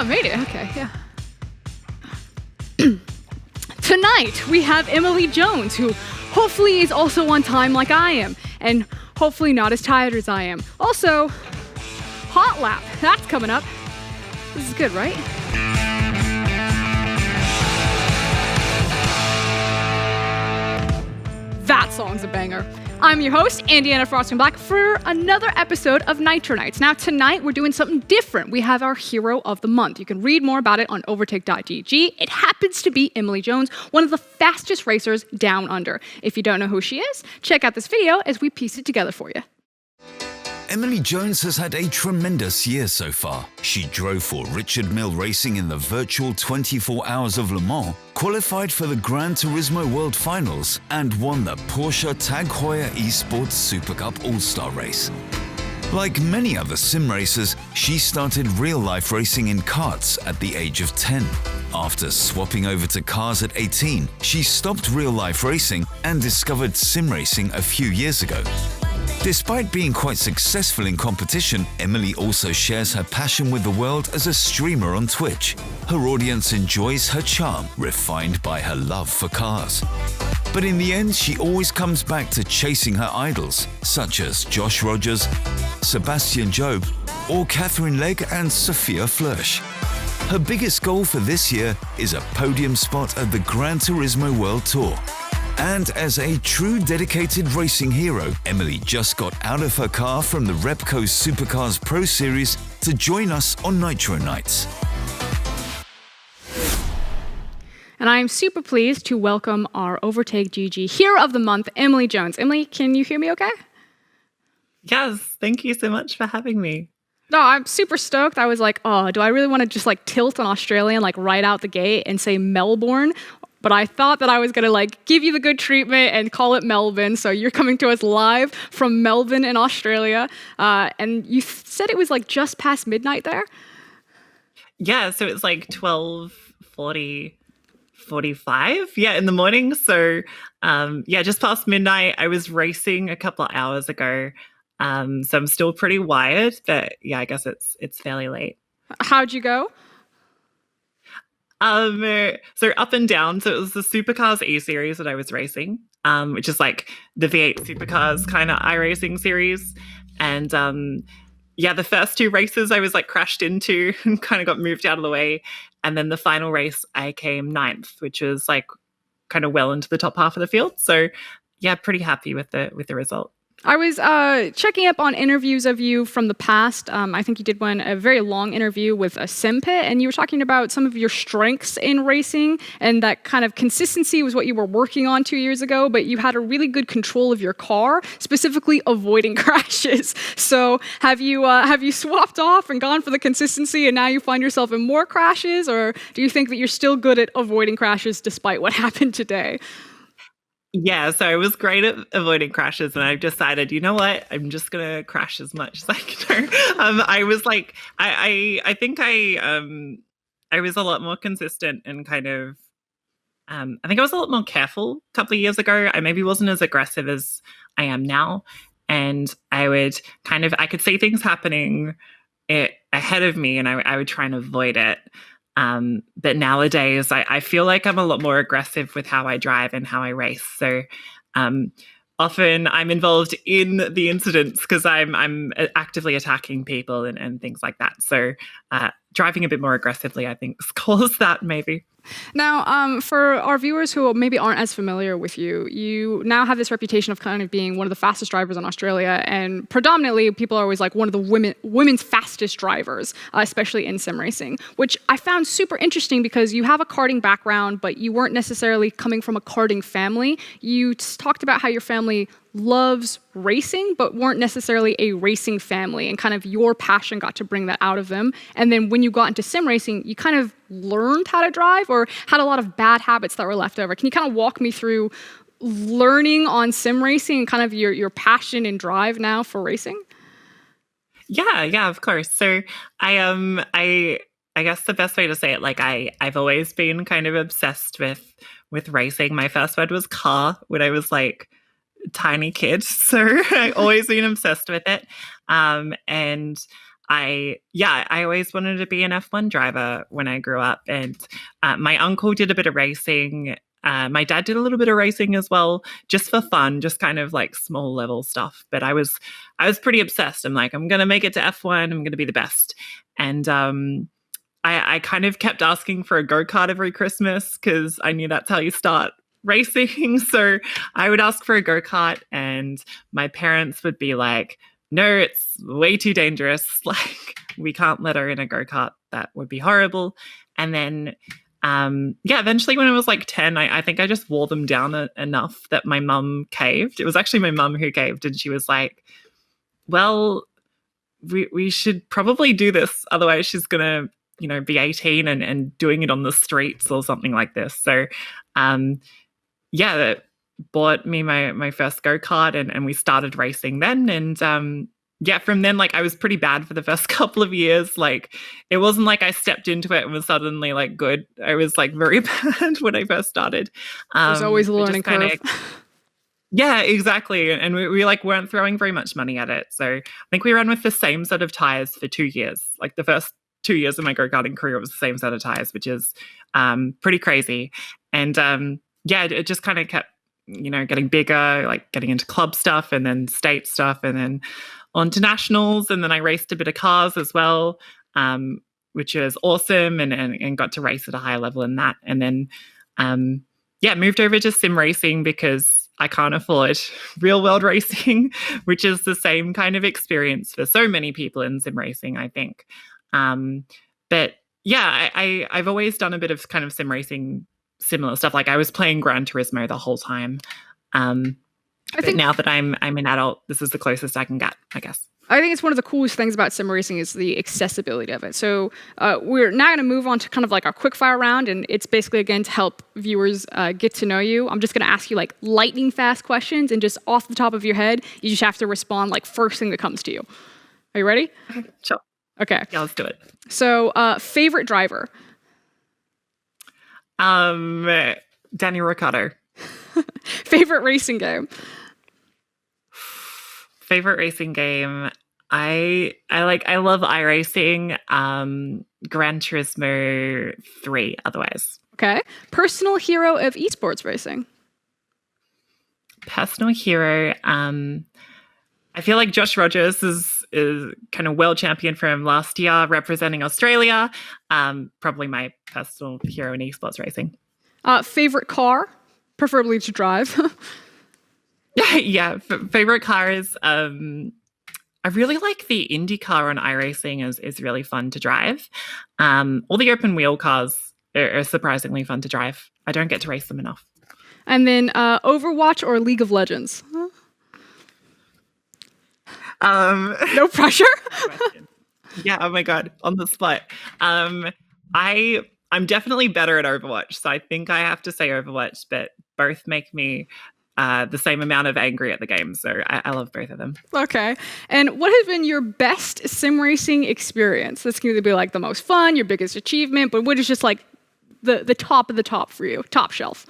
made it. Okay, yeah. Tonight, we have Emily Jones, who hopefully is also on time like I am, and hopefully not as tired as I am. Also, Hot Lap, that's coming up. This is good, right? That song's a banger. I'm your host, Indiana Froskurrin Black, for another episode of NitroNights. Now, tonight, we're doing something different. We have our Hero of the Month. You can read more about it on overtake.gg. It happens to be Emily Jones, one of the fastest racers down under. If you don't know who she is, check out this video as we piece it together for you. Emily Jones has had a tremendous year so far. She drove for Richard Mille Racing in the virtual 24 Hours of Le Mans, qualified for the Gran Turismo World Finals, and won the Porsche Tag Heuer Esports Super Cup All-Star Race. Like many other sim racers, she started real-life racing in karts at the age of 10. After swapping over to cars at 18, she stopped real-life racing and discovered sim racing a few years ago. Despite being quite successful in competition, Emily also shares her passion with the world as a streamer on Twitch. Her audience enjoys her charm, refined by her love for cars. But in the end, she always comes back to chasing her idols, such as Josh Rogers, Sebastian Job, or Catherine Legge and Sophia Flörsch. Her biggest goal for this year is a podium spot at the Gran Turismo World Tour. And as a true dedicated racing hero, Emily just got out of her car from the Repco Supercars Pro Series to join us on NitroNights. And I am super pleased to welcome our Overtake GG Hero of the Month, Emily Jones. Emily, can you hear me okay? Yes, thank you so much for having me. No, I'm super stoked. I was like, oh, do I really want to just like tilt on Australian, like right out the gate and say Melbourne? But I thought that I was going to like give you the good treatment and call it Melbourne. So you're coming to us live from Melbourne in Australia. And you said it was like just past midnight there? Yeah, so it's like 12:45, in the morning. So just past midnight. I was racing a couple of hours ago. So I'm still pretty wired, but yeah, I guess it's fairly late. How'd you go? So up and down. So it was the Supercars E series that I was racing, which is like the V8 Supercars kind of iRacing series. And the first two races I was like crashed into and kind of got moved out of the way. And then the final race I came 9th, which was like kind of well into the top half of the field. So yeah, pretty happy with the result. I was checking up on interviews of you from the past. I think you did a very long interview with a Simpit, and you were talking about some of your strengths in racing, and that kind of consistency was what you were working on 2 years ago, but you had a really good control of your car, specifically avoiding crashes. So have you swapped off and gone for the consistency, and now you find yourself in more crashes, or do you think that you're still good at avoiding crashes despite what happened today? Yeah, so I was great at avoiding crashes, and I've decided, you know what, I'm just gonna crash as much as I can. I was like, I think I was a lot more consistent and kind of, I think I was a lot more careful a couple of years ago. I maybe wasn't as aggressive as I am now, and I could see things happening ahead of me, and I would try and avoid it. But nowadays, I feel like I'm a lot more aggressive with how I drive and how I race. So often I'm involved in the incidents because I'm actively attacking people and things like that. So driving a bit more aggressively, I think, caused that maybe. Now, for our viewers who maybe aren't as familiar with you, you now have this reputation of kind of being one of the fastest drivers in Australia, and predominantly people are always like one of the women's fastest drivers, especially in sim racing, which I found super interesting because you have a karting background, but you weren't necessarily coming from a karting family. You talked about how your family loves racing, but weren't necessarily a racing family, and kind of your passion got to bring that out of them. And then when you got into sim racing, you kind of learned how to drive or had a lot of bad habits that were left over. Can you kind of walk me through learning on sim racing and kind of your passion and drive now for racing? Yeah, of course. So I guess the best way to say it, like I've always been kind of obsessed with racing. My first word was car when I was like tiny kid, so I always been obsessed with it. And I always wanted to be an F1 driver when I grew up. And my uncle did a bit of racing. My dad did a little bit of racing as well, just for fun, just kind of like small level stuff. But I was pretty obsessed. I'm like, I'm going to make it to F1. I'm going to be the best. And I kind of kept asking for a go-kart every Christmas because I knew that's how you start racing. So I would ask for a go-kart and my parents would be like, no, it's way too dangerous. Like, we can't let her in a go-kart. That would be horrible. And then, eventually when I was like 10, I think I just wore them down enough that my mum caved. It was actually my mum who caved. And she was like, well, we should probably do this. Otherwise she's going to, be 18 and doing it on the streets or something like this. So, that bought me my first go-kart and we started racing then. And from then, like, I was pretty bad for the first couple of years. Like, it wasn't like I stepped into it and was suddenly like good. I was like very bad when I first started. There's always a learning curve. Yeah, exactly. And we like weren't throwing very much money at it. So I think we ran with the same set of tires for 2 years. Like the first 2 years of my go-karting career was the same set of tires, which is pretty crazy. And it just kind of kept, getting bigger, like getting into club stuff and then state stuff and then on to nationals. And then I raced a bit of cars as well, which was awesome and got to race at a higher level in that. And then, moved over to sim racing because I can't afford real world racing, which is the same kind of experience for so many people in sim racing, I think. I've always done a bit of kind of sim racing similar stuff. Like I was playing Gran Turismo the whole time. I think now that I'm an adult, this is the closest I can get, I guess. I think it's one of the coolest things about sim racing is the accessibility of it. So we're now going to move on to kind of like our quickfire round, and it's basically, again, to help viewers get to know you. I'm just going to ask you like lightning fast questions, and just off the top of your head, you just have to respond like first thing that comes to you. Are you ready? Sure. Okay. Yeah, let's do it. So favorite driver? Danny Ricciardo. Favorite racing game? Favorite racing game? I love iRacing. Gran Turismo 3 otherwise. Okay. Personal hero of esports racing? Personal hero. I feel like Josh Rogers is kind of world champion from last year, representing Australia. Probably my personal hero in esports racing. Favorite car, preferably to drive. Yeah, favorite car is I really like the Indy car on iRacing is really fun to drive. All the open wheel cars are surprisingly fun to drive. I don't get to race them enough. And then Overwatch or League of Legends? No pressure. Yeah, oh my god, on the spot. I'm definitely better at Overwatch, so I think I have to say Overwatch, but both make me the same amount of angry at the game, so I love both of them. Okay. And what has been your best sim racing experience? This can either be like the most fun, your biggest achievement, but what is just like the top of the top for you, top shelf?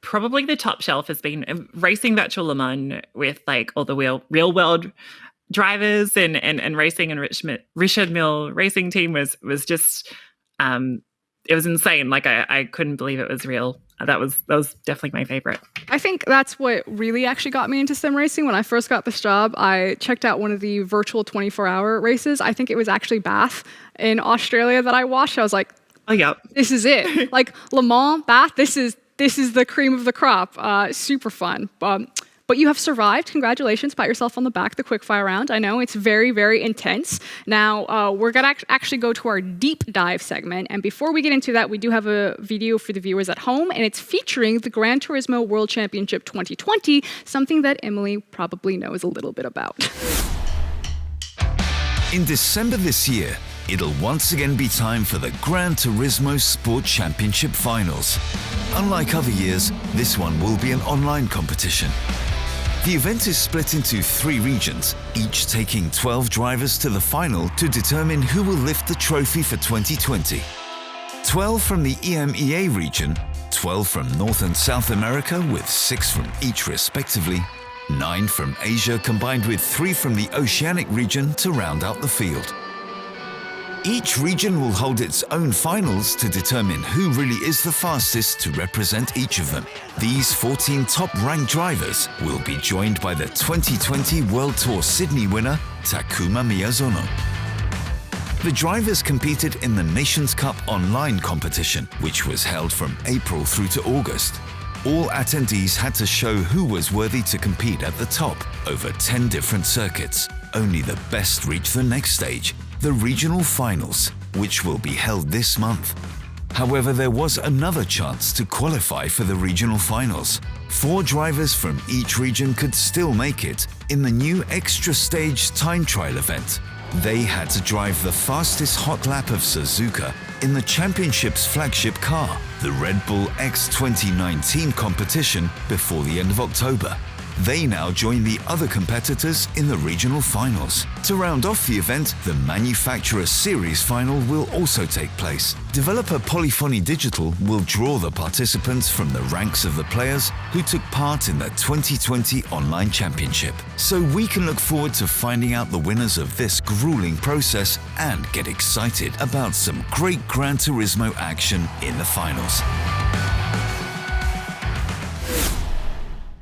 Probably the top shelf has been racing Virtual Le Mans with like all the real world drivers and racing and Richard Mille racing team was just it was insane. Like I couldn't believe it was real. That was definitely my favorite. I think that's what really actually got me into sim racing. When I first got this job, I checked out one of the virtual 24-hour races. I think it was actually Bath in Australia that I watched. I was like, oh yeah, this is it. Like Le Mans, Bath, this is the cream of the crop. Super fun. But you have survived. Congratulations. Pat yourself on the back, the quickfire round. I know it's very, very intense. Now, we're going to actually go to our deep dive segment. And before we get into that, we do have a video for the viewers at home, and it's featuring the Gran Turismo World Championship 2020, something that Emily probably knows a little bit about. In December this year, it'll once again be time for the Gran Turismo Sport Championship Finals. Unlike other years, this one will be an online competition. The event is split into 3 regions, each taking 12 drivers to the final to determine who will lift the trophy for 2020. 12 from the EMEA region, 12 from North and South America with 6 from each respectively, 9 from Asia combined with 3 from the Oceanic region to round out the field. Each region will hold its own finals to determine who really is the fastest to represent each of them. These 14 top-ranked drivers will be joined by the 2020 World Tour Sydney winner, Takuma Miyazono. The drivers competed in the Nations Cup online competition, which was held from April through to August. All attendees had to show who was worthy to compete at the top over 10 different circuits. Only the best reach the next stage, the regional finals, which will be held this month. However, there was another chance to qualify for the regional finals. 4 drivers from each region could still make it in the new extra stage time trial event. They had to drive the fastest hot lap of Suzuka in the championship's flagship car, the Red Bull X 2019 competition, before the end of October. They now join the other competitors in the regional finals. To round off the event, the Manufacturer Series final will also take place. Developer Polyphony Digital will draw the participants from the ranks of the players who took part in the 2020 Online Championship. So we can look forward to finding out the winners of this grueling process and get excited about some great Gran Turismo action in the finals.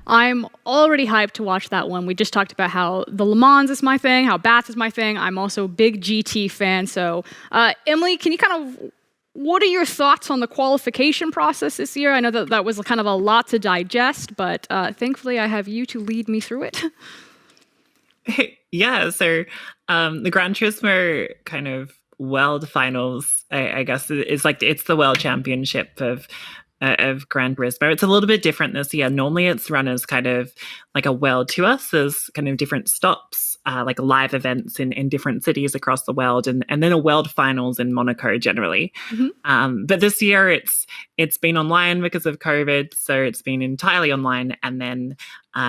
I'm already hyped to watch that one. We just talked about how the Le Mans is my thing, how Bath is my thing. I'm also a big GT fan. So, Emily, can you what are your thoughts on the qualification process this year? I know that was kind of a lot to digest, but thankfully I have you to lead me through it. Yeah, so the Gran Turismo kind of world finals, I guess, is like it's the world championship of Gran Turismo. It's a little bit different this year. Normally it's run as kind of like a world tour. So there's kind of different stops, like live events in different cities across the world, and then a world finals in Monaco generally. Mm-hmm. But this year it's been online because of COVID. So it's been entirely online. And then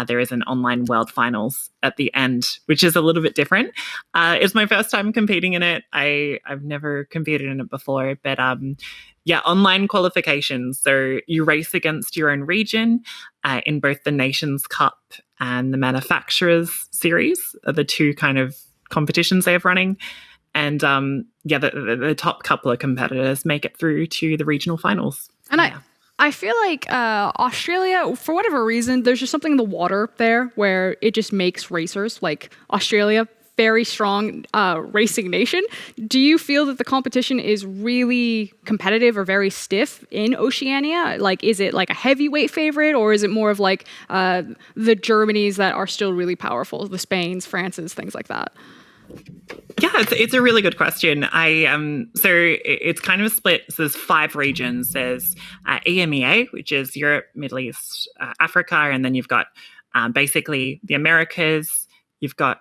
there is an online world finals at the end, which is a little bit different. It's my first time competing in it. I've never competed in it before, but yeah, online qualifications. So you race against your own region in both the Nations Cup and the Manufacturers Series are the 2 kind of competitions they have running. And yeah, the top couple of competitors make it through to the regional finals. And yeah. I feel like Australia, for whatever reason, there's just something in the water there where it just makes racers, like Australia, very strong racing nation. Do you feel that the competition is really competitive or very stiff in Oceania? Like, is it like a heavyweight favorite, or is it more of like the Germanys that are still really powerful, the Spains, Frances, things like that? Yeah, it's a really good question. So it's kind of split. So there's 5 regions. There's EMEA, which is Europe, Middle East, Africa, and then you've got basically the Americas. You've got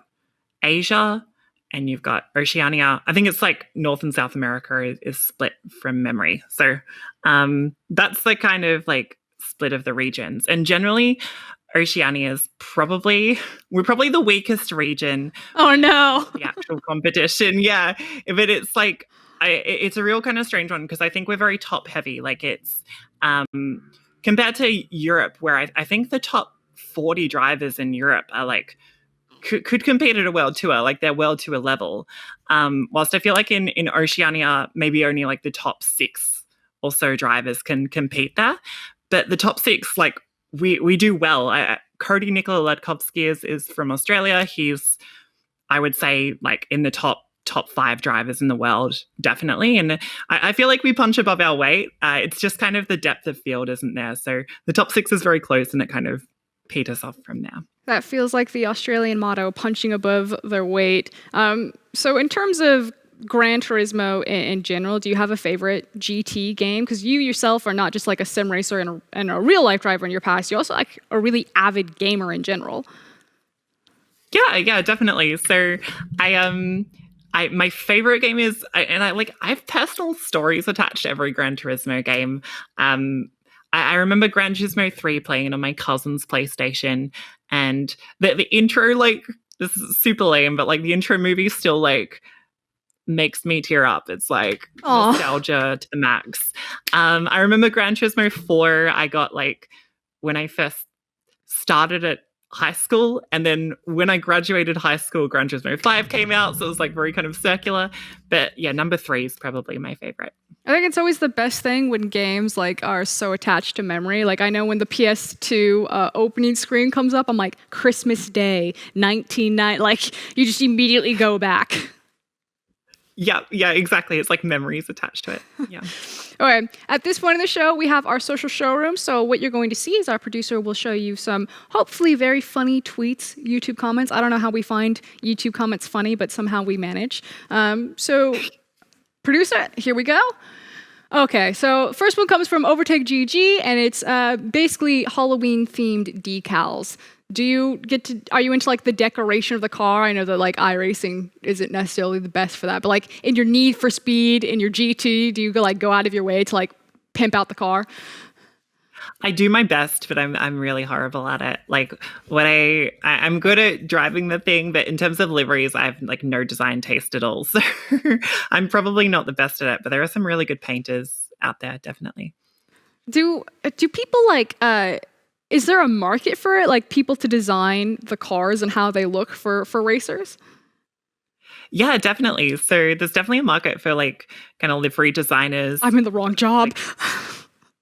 Asia, and you've got Oceania. I think it's like North and South America is split from memory. So that's the kind of like split of the regions. And generally, Oceania is we're probably the weakest region. Oh no. The actual competition. Yeah. But it's like, it's a real kind of strange one because I think we're very top heavy. Like it's compared to Europe, where I think the top 40 drivers in Europe are like, could compete at a world tour, like their world tour level. Whilst I feel like in Oceania, maybe only like the top 6 or so drivers can compete there. But the top 6, like we do well. Cody Nikola Ledkovsky is from Australia. He's, I would say, like in the top 5 drivers in the world, definitely. And I feel like we punch above our weight. It's just kind of the depth of field isn't there. So the top 6 is very close, and it kind of peters off from there. That feels like the Australian motto, punching above their weight. So in terms of Gran Turismo in general, do you have a favorite GT game? Because you yourself are not just like a sim racer and a real life driver in your past. You're also like a really avid gamer in general. Yeah, definitely. So my favorite game is, I have personal stories attached to every Gran Turismo game. I remember Gran Turismo 3 playing it on my cousin's PlayStation, and the intro, like, this is super lame, but like the intro movie still like makes me tear up. It's like nostalgia to the max. I remember Gran Turismo 4, I got like, when I first started at high school. And then when I graduated high school, Gran Turismo 5 came out. So it was like very kind of circular. But yeah, number 3 is probably my favorite. I think it's always the best thing when games like are so attached to memory. Like I know when the PS2 opening screen comes up, I'm like, Christmas Day, 1990. Like you just immediately go back. Yeah, exactly. It's like memories attached to it. Yeah. Okay. At this point in the show, we have our social showroom. So what you're going to see is our producer will show you some hopefully very funny tweets, YouTube comments. I don't know how we find YouTube comments funny, but somehow we manage. So producer, here we go. Okay, so first one comes from OverTake GG, and it's basically Halloween-themed decals. Are you into like the decoration of the car? I know that like iRacing isn't necessarily the best for that, but like in your Need for Speed, in your GT, do you go out of your way to like pimp out the car? I do my best, but I'm really horrible at it. Like when I'm good at driving the thing, but in terms of liveries, I have like no design taste at all. So I'm probably not the best at it, but there are some really good painters out there, definitely. Do people like is there a market for it? Like people to design the cars and how they look for racers? Yeah, definitely. So there's definitely a market for like kind of livery designers. I'm in the wrong job.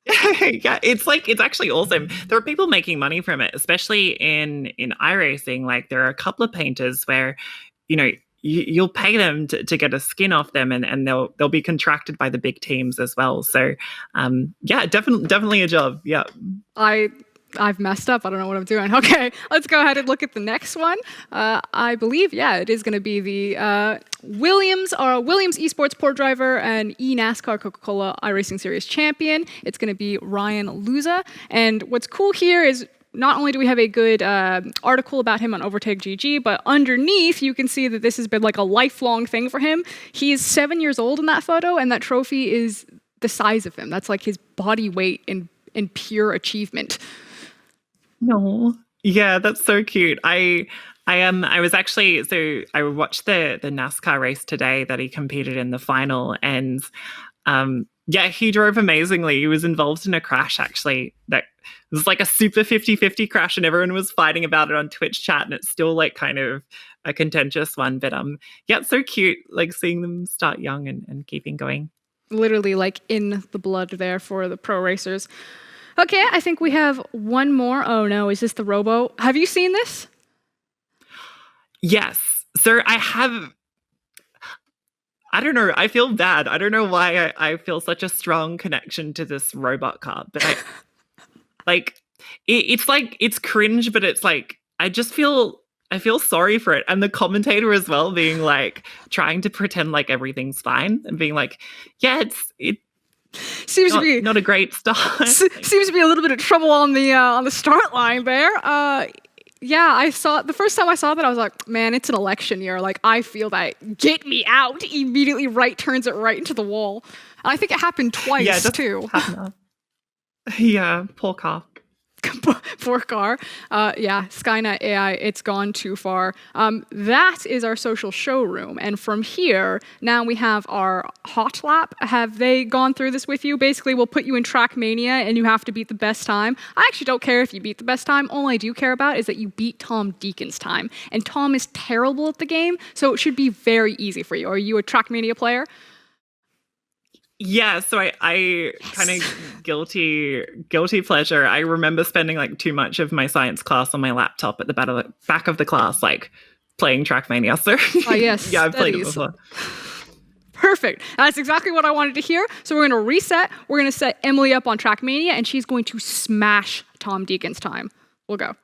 Yeah, it's actually awesome. There are people making money from it, especially in iRacing. Like there are a couple of painters where, you know, you'll pay them to get a skin off them, and they'll be contracted by the big teams as well. So, yeah, definitely a job. Yeah. I've messed up. I don't know what I'm doing. Okay, let's go ahead and look at the next one. I believe, yeah, it is going to be the Williams Esports Port Driver and eNASCAR Coca-Cola iRacing Series champion. It's going to be Ryan Luza. And what's cool here is not only do we have a good article about him on OverTake GG, but underneath you can see that this has been like a lifelong thing for him. He is 7 years old in that photo, and that trophy is the size of him. That's like his body weight in pure achievement. No. Yeah, that's so cute. I was actually, so I watched the NASCAR race today that he competed in the final, and yeah, he drove amazingly. He was involved in a crash actually that was like a super 50-50 crash, and everyone was fighting about it on Twitch chat, and it's still like kind of a contentious one, but yeah, it's so cute like seeing them start young and keeping going. Literally like in the blood there for the pro racers. Okay, I think we have one more. Oh no, is this the Robo? Have you seen this? Yes. So I have, I don't know, I feel bad. I don't know why I feel such a strong connection to this robot car, but it's cringe, but it's like, I feel sorry for it. And the commentator as well being like, trying to pretend like everything's fine and being like, yeah, it seems to be not a great start. Seems to be a little bit of trouble on the start line there. Yeah, I saw the first time I saw that I was like, man, it's an election year. Like I feel that. Get me out! Immediately, turns it right into the wall. And I think it happened twice too. Yeah, poor car. Poor car. Yeah, Skynet AI, it's gone too far. That is our social showroom. And from here, now we have our hot lap. Have they gone through this with you? Basically, we'll put you in Trackmania and you have to beat the best time. I actually don't care if you beat the best time. All I do care about is that you beat Tom Deacon's time. And Tom is terrible at the game, so it should be very easy for you. Are you a Trackmania player? Yeah, so I kind of guilty pleasure. I remember spending like too much of my science class on my laptop at the back of the class, like playing Trackmania. So yes, yeah, I've played it before. Perfect. That's exactly what I wanted to hear. So we're going to reset. We're going to set Emily up on Trackmania, and she's going to smash Tom Deacon's time. We'll go.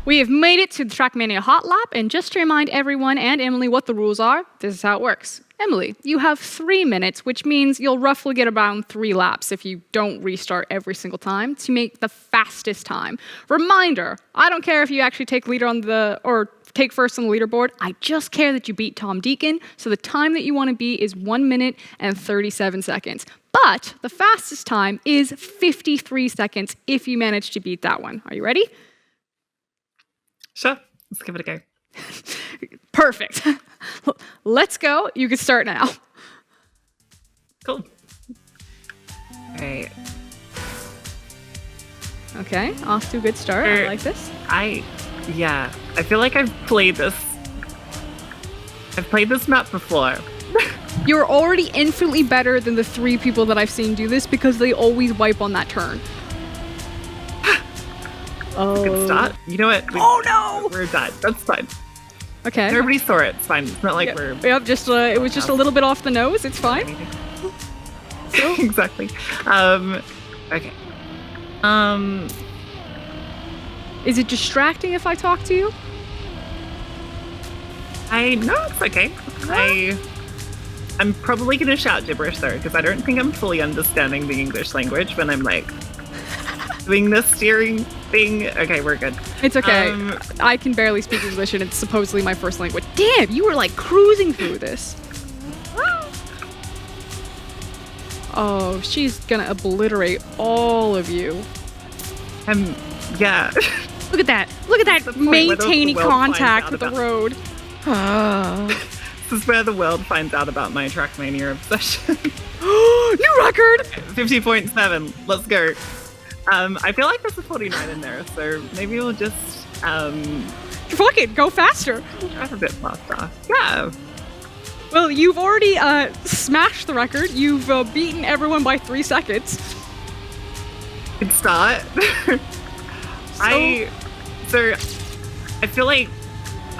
We have made it to the Trackmania Hot Lap, and just to remind everyone and Emily what the rules are, this is how it works. Emily, you have 3 minutes, which means you'll roughly get around 3 laps if you don't restart every single time to make the fastest time. Reminder, I don't care if you actually take first on the leaderboard. I just care that you beat Tom Deacon, so the time that you want to beat is 1 minute and 37 seconds. But the fastest time is 53 seconds if you manage to beat that one. Are you ready? Sure, let's give it a go. Perfect. Let's go. You can start now. Cool. All right. Okay, off to a good start. I like this. I feel like I've played this map before. You're already infinitely better than the 3 people that I've seen do this because they always wipe on that turn. Oh. Good start. You know what? We're done. That's fine. Okay. Everybody saw it. It's fine. It's not like we're... Yep, just it was just a little bit off the nose. It's fine. Exactly. Okay. Is it distracting if I talk to you? No, it's okay. I'm probably going to shout gibberish though, because I don't think I'm fully understanding the English language when I'm like doing the steering thing. Okay, we're good. It's okay. I can barely speak English and it's supposedly my first language. Damn, you were like cruising through this. Oh, she's gonna obliterate all of you. Yeah. Look at that. Look at that maintaining contact with the road. This is where the world finds out about my Trackmania obsession. New record! 50.7. Let's go. I feel like there's a 49 in there, so maybe we'll just fuck it, go faster. Drive a bit faster. Yeah. Well, you've already smashed the record. You've beaten everyone by 3 seconds. Good start. I feel like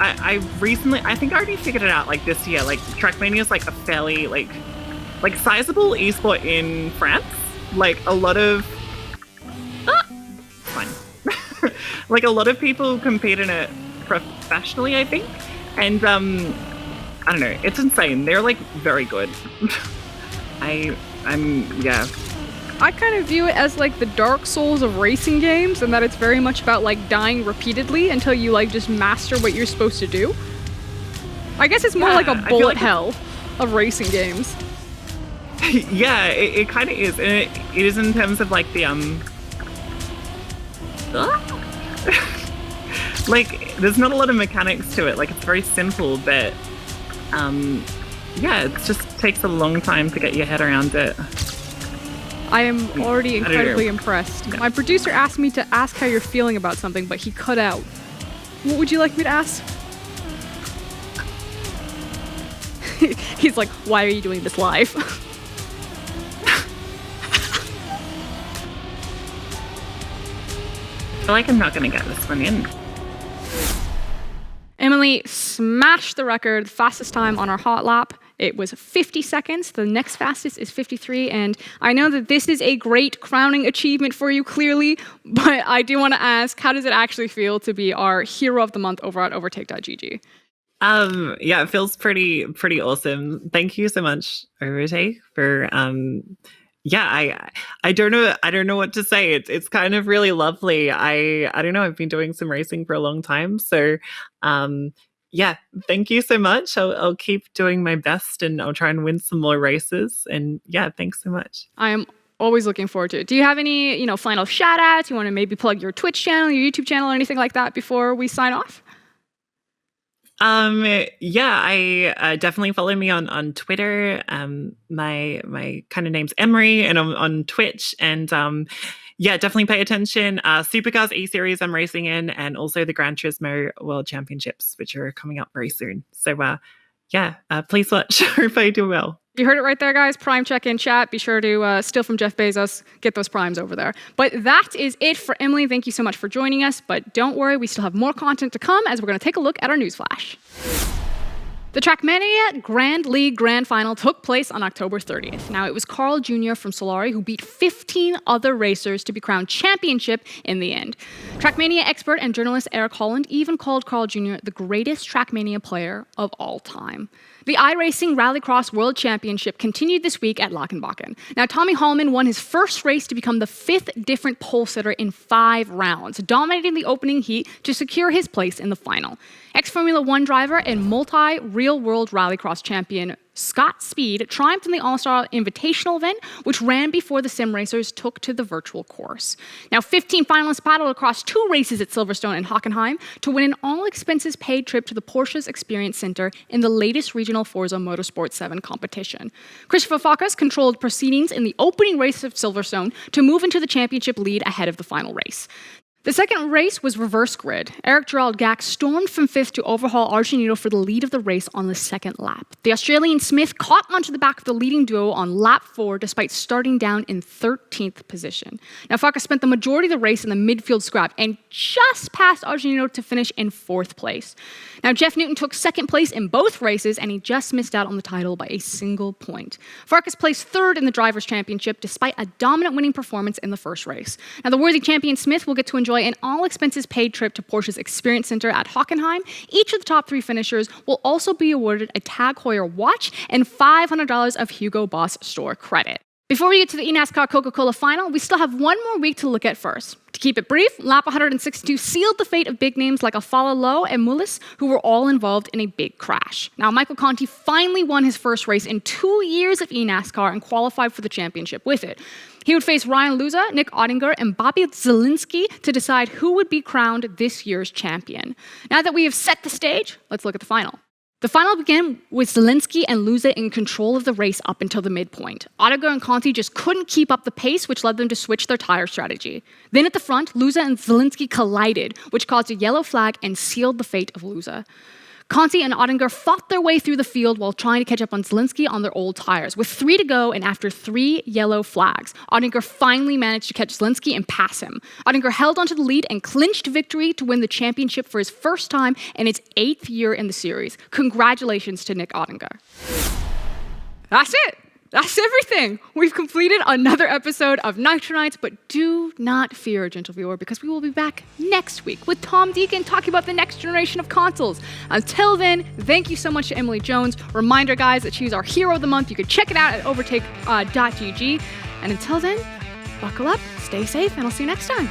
I recently, I think I already figured it out like this year. Like Trackmania is like a fairly like sizable esport in France. Like a lot of fine. Like a lot of people compete in it professionally, I think. And I don't know, it's insane. They're like very good. I kind of view it as like the Dark Souls of racing games, and that it's very much about like dying repeatedly until you like just master what you're supposed to do. I guess it's more like a bullet hell of racing games. Yeah, it kind of is, and it is in terms of like the like there's not a lot of mechanics to it. Like it's very simple, but yeah, it just takes a long time to get your head around it. I am already incredibly impressed. Yeah. My producer asked me to ask how you're feeling about something, but he cut out. What would you like me to ask? He's like, why are you doing this live? I feel like I'm not going to get this one in. Emily smashed the record, fastest time on our hot lap. It was 50 seconds. The next fastest is 53. And I know that this is a great crowning achievement for you, clearly, but I do want to ask, how does it actually feel to be our hero of the month over at overtake.gg? Yeah, it feels pretty awesome. Thank you so much, OverTake, for yeah, I don't know what to say. It's kind of really lovely. I don't know, I've been doing some racing for a long time, so yeah, thank you so much. I'll keep doing my best and I'll try and win some more races. And yeah, thanks so much. I am always looking forward to it. Do you have any, final shout outs? You want to maybe plug your Twitch channel, your YouTube channel, or anything like that before we sign off? Yeah, I definitely follow me on Twitter. My kind of name's Emery, and I'm on Twitch, and yeah, definitely pay attention. Supercars E-Series I'm racing in, and also the Gran Turismo World Championships, which are coming up very soon. So yeah, please watch. Hope I do well. You heard it right there, guys. Prime check in chat. Be sure to steal from Jeff Bezos. Get those primes over there. But that is it for Emily. Thank you so much for joining us. But don't worry, we still have more content to come as we're going to take a look at our Newsflash. The Trackmania Grand League Grand Final took place on October 30th. Now, it was Carl Jr. from Solari who beat 15 other racers to be crowned championship in the end. Trackmania expert and journalist Eric Holland even called Carl Jr. the greatest Trackmania player of all time. The iRacing Rallycross World Championship continued this week at Lachenbachen. Now, Tommy Hallman won his first race to become the 5th different pole sitter in 5 rounds, dominating the opening heat to secure his place in the final. Ex-Formula One driver and multi-race real-world rallycross champion Scott Speed triumphed in the All-Star Invitational event, which ran before the sim racers took to the virtual course. Now, 15 finalists battled across 2 races at Silverstone and Hockenheim to win an all-expenses-paid trip to the Porsche's Experience Center in the latest regional Forza Motorsport 7 competition. Christopher Farkas controlled proceedings in the opening race of Silverstone to move into the championship lead ahead of the final race. The second race was reverse grid. Eric Gerald Gack stormed from 5th to overhaul Argenito for the lead of the race on the second lap. The Australian Smith caught onto the back of the leading duo on lap 4 despite starting down in 13th position. Now, Farkas spent the majority of the race in the midfield scrap and just passed Argenito to finish in 4th place. Now, Jeff Newton took 2nd place in both races, and he just missed out on the title by a single point. Farkas placed 3rd in the Drivers' Championship despite a dominant winning performance in the first race. Now, the worthy champion Smith will get to enjoy an all-expenses-paid trip to Porsche's Experience Center at Hockenheim. Each of the top 3 finishers will also be awarded a Tag Heuer watch and $500 of Hugo Boss store credit. Before we get to the eNASCAR Coca-Cola final, we still have one more week to look at first. To keep it brief, lap 162 sealed the fate of big names like Afala Lowe and Mullis, who were all involved in a big crash. Now, Michael Conti finally won his first race in 2 years of eNASCAR and qualified for the championship with it. He would face Ryan Luza, Nick Ottinger, and Bobby Zielinski to decide who would be crowned this year's champion. Now that we have set the stage, let's look at the final. The final began with Zielinski and Luza in control of the race up until the midpoint. Ottinger and Conti just couldn't keep up the pace, which led them to switch their tire strategy. Then at the front, Luza and Zielinski collided, which caused a yellow flag and sealed the fate of Luza. Conti and Ottinger fought their way through the field while trying to catch up on Zielinski on their old tires. With 3 to go and after 3 yellow flags, Ottinger finally managed to catch Zielinski and pass him. Ottinger held onto the lead and clinched victory to win the championship for his first time in its 8th year in the series. Congratulations to Nick Ottinger. That's it. That's everything. We've completed another episode of NitroNights, but do not fear, gentle viewer, because we will be back next week with Tom Deacon talking about the next generation of consoles. Until then, thank you so much to Emily Jones. Reminder, guys, that she's our hero of the month. You can check it out at overtake.gg. And until then, buckle up, stay safe, and I'll see you next time.